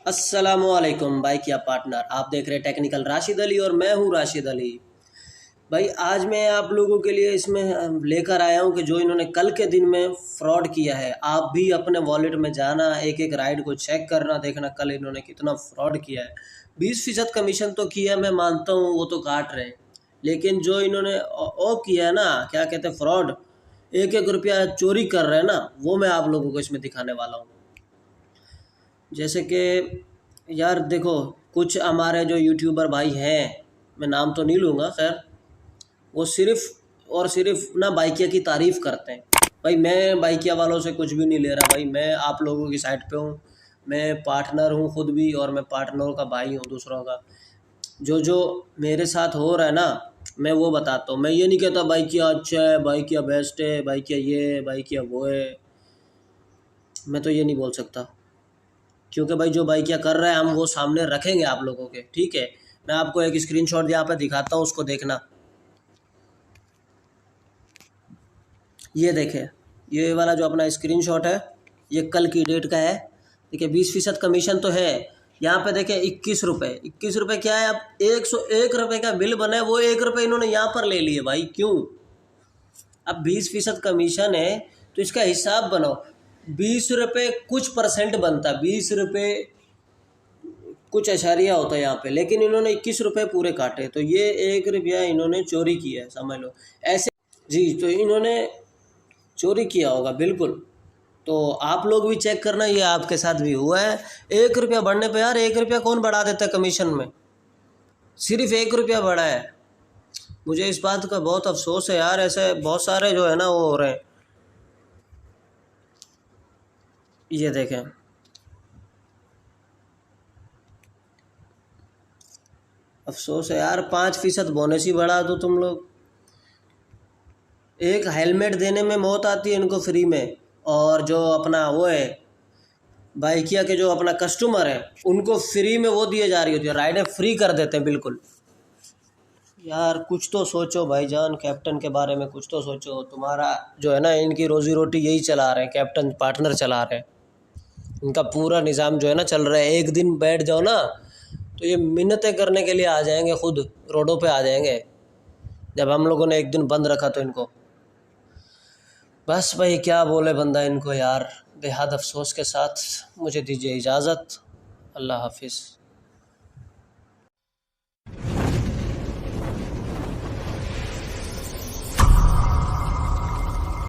अस्सलामुअलैकुम भाई, क्या पार्टनर। आप देख रहे हैं टेक्निकल राशिद अली और मैं हूं राशिद अली। भाई आज मैं आप लोगों के लिए इसमें लेकर आया हूं कि जो इन्होंने कल के दिन में फ्रॉड किया है, आप भी अपने वॉलेट में जाना, एक एक राइड को चेक करना, देखना कल इन्होंने कितना फ्रॉड किया है। 20% कमीशन तो किया, मैं मानता हूँ, वो तो काट रहे हैं, लेकिन जो इन्होंने ओ किया है ना, क्या कहते हैं, फ्रॉड, एक एक रुपया चोरी कर रहे हैं ना, वो मैं आप लोगों को इसमें दिखाने वाला हूँ। जैसे कि यार देखो, कुछ हमारे जो यूट्यूबर भाई हैं, मैं नाम तो नहीं लूँगा, खैर, वो सिर्फ़ और सिर्फ ना बाइकिया की तारीफ़ करते हैं। भाई मैं बाइकिया वालों से कुछ भी नहीं ले रहा, भाई मैं आप लोगों की साइड पे हूँ। मैं पार्टनर हूँ खुद भी, और मैं पार्टनरों का भाई हूँ दूसरों का। जो जो मेरे साथ हो रहा है ना, मैं वो बताता हूँ। मैं ये नहीं कहता बाइकिया अच्छा है, बाइकिया बेस्ट है, बाइकिया ये है, बाइकिया वो है। मैं तो ये नहीं बोल सकता, क्योंकि भाई जो भाई क्या कर रहा है हम वो सामने रखेंगे आप लोगों के, ठीक है। मैं आपको एक स्क्रीनशॉट यहाँ पे दिखाता हूँ, उसको देखना। ये देखें, ये वाला जो अपना स्क्रीनशॉट है, ये कल की डेट का है। देखिए 20% कमीशन तो है यहाँ पे। देखें 21 रुपये, 21 रुपये क्या है, अब 101 रुपये का बिल बना है, वो 1 रुपये इन्होंने यहाँ पर ले लिए भाई, क्यों। अब 20% कमीशन है तो इसका हिसाब बनाओ। 20 रुपये कुछ परसेंट बनता, 20 रुपये कुछ अशारिया होता है यहाँ पे, लेकिन इन्होंने 21 रुपये पूरे काटे, तो ये 1 रुपया इन्होंने चोरी किया है, समझ लो ऐसे। जी, तो इन्होंने चोरी किया होगा बिल्कुल। तो आप लोग भी चेक करना, ये आपके साथ भी हुआ है। 1 रुपया बढ़ने पे यार, 1 रुपया कौन बढ़ा देता है कमीशन में, सिर्फ 1 रुपया बढ़ा है। मुझे इस बात का बहुत अफसोस है यार, ऐसे बहुत सारे जो है ना वो हो रहे हैं। ये देखें, अफसोस है यार, 5% बोनस ही बढ़ा दो तुम लोग। एक हेलमेट देने में मौत आती है इनको फ्री में, और जो अपना वो है बाइकिया के जो अपना कस्टमर है, उनको फ्री में वो दिए जा रही होती है, राइडें फ्री कर देते हैं बिल्कुल। यार कुछ तो सोचो भाईजान, कैप्टन के बारे में कुछ तो सोचो। तुम्हारा जो है ना, इनकी रोजी रोटी यही चला रहे हैं, कैप्टन पार्टनर चला रहे हैं। इनका पूरा निज़ाम जो है ना चल रहा है। एक दिन बैठ जाओ ना तो ये मिन्नतें करने के लिए आ जाएंगे, खुद रोडों पे आ जाएंगे, जब हम लोगों ने एक दिन बंद रखा तो इनको। बस भाई क्या बोले बंदा इनको यार, बेहद अफसोस के साथ मुझे दीजिए इजाज़त। अल्लाह हाफिज़।